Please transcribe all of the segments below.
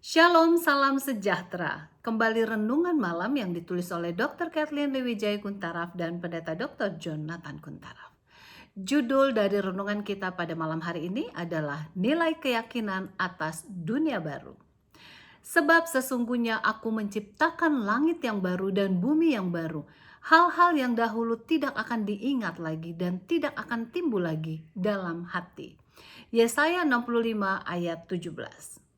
Shalom, salam sejahtera. Kembali renungan malam yang ditulis oleh Dr. Kathleen Lewijaya Kuntaraf dan Pendeta Dr. Jonathan Kuntaraf. Judul dari renungan kita pada malam hari ini adalah Nilai Keyakinan Atas Dunia Baru. Sebab sesungguhnya aku menciptakan langit yang baru dan bumi yang baru. Hal-hal yang dahulu tidak akan diingat lagi dan tidak akan timbul lagi dalam hati. Yesaya 65 ayat 17.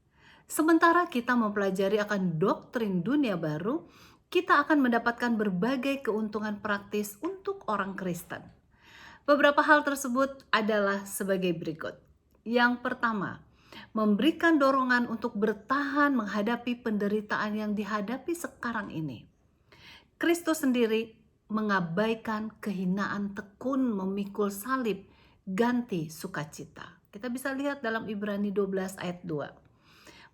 Sementara kita mempelajari akan doktrin dunia baru, kita akan mendapatkan berbagai keuntungan praktis untuk orang Kristen. Beberapa hal tersebut adalah sebagai berikut. Yang pertama, memberikan dorongan untuk bertahan menghadapi penderitaan yang dihadapi sekarang ini. Kristus sendiri mengabaikan kehinaan tekun memikul salib ganti sukacita. Kita bisa lihat dalam Ibrani 12 ayat 2.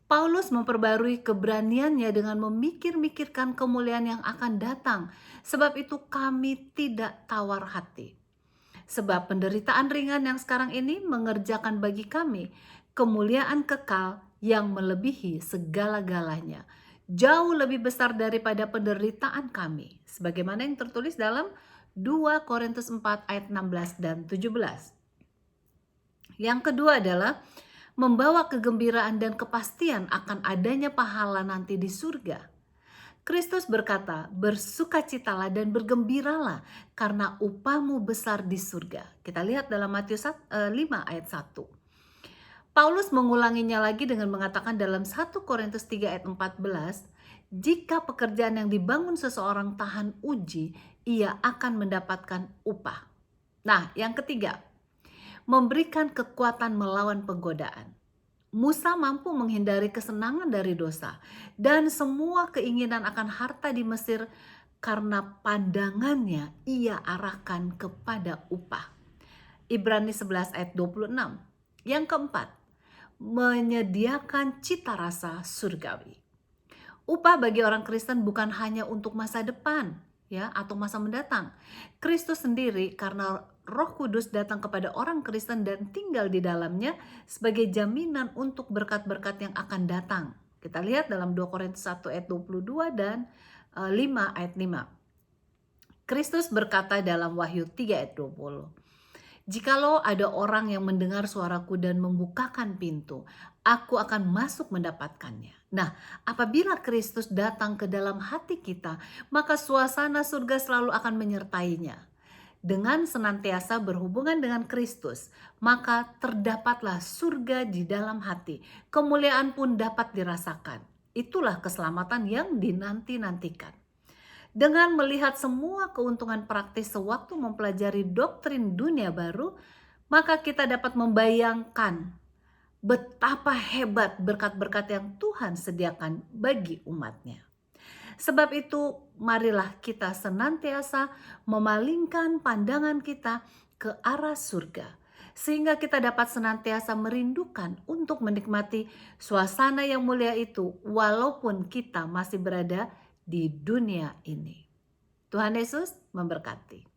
Paulus memperbarui keberaniannya dengan memikir-mikirkan kemuliaan yang akan datang. Sebab itu kami tidak tawar hati. Sebab penderitaan ringan yang sekarang ini mengerjakan bagi kami kemuliaan kekal yang melebihi segala-galanya. Jauh lebih besar daripada penderitaan kami. Sebagaimana yang tertulis dalam 2 Korintus 4 ayat 16 dan 17. Yang kedua adalah membawa kegembiraan dan kepastian akan adanya pahala nanti di surga. Kristus berkata, bersukacitalah dan bergembiralah karena upahmu besar di surga. Kita lihat dalam Matius 5 ayat 1. Paulus mengulanginya lagi dengan mengatakan dalam 1 Korintus 3 ayat 14, jika pekerjaan yang dibangun seseorang tahan uji, ia akan mendapatkan upah. Nah, yang ketiga, memberikan kekuatan melawan penggodaan. Musa mampu menghindari kesenangan dari dosa dan semua keinginan akan harta di Mesir karena pandangannya ia arahkan kepada upah. Ibrani 11 ayat 26. Yang keempat, menyediakan cita rasa surgawi. Upah bagi orang Kristen bukan hanya untuk masa depan, ya, atau masa mendatang. Kristus sendiri karena Roh Kudus datang kepada orang Kristen dan tinggal di dalamnya sebagai jaminan untuk berkat-berkat yang akan datang. Kita lihat dalam 2 Korintus 1 ayat 22 dan 5 ayat 5. Kristus berkata dalam Wahyu 3 ayat 20. Jikalau ada orang yang mendengar suaraku dan membukakan pintu, aku akan masuk mendapatkannya. Nah, apabila Kristus datang ke dalam hati kita, maka suasana surga selalu akan menyertainya. Dengan senantiasa berhubungan dengan Kristus, maka terdapatlah surga di dalam hati. Kemuliaan pun dapat dirasakan. Itulah keselamatan yang dinanti-nantikan. Dengan melihat semua keuntungan praktis sewaktu mempelajari doktrin dunia baru, maka kita dapat membayangkan betapa hebat berkat-berkat yang Tuhan sediakan bagi umatnya. Sebab itu, marilah kita senantiasa memalingkan pandangan kita ke arah surga, sehingga kita dapat senantiasa merindukan untuk menikmati suasana yang mulia itu walaupun kita masih berada di dunia ini. Tuhan Yesus memberkati.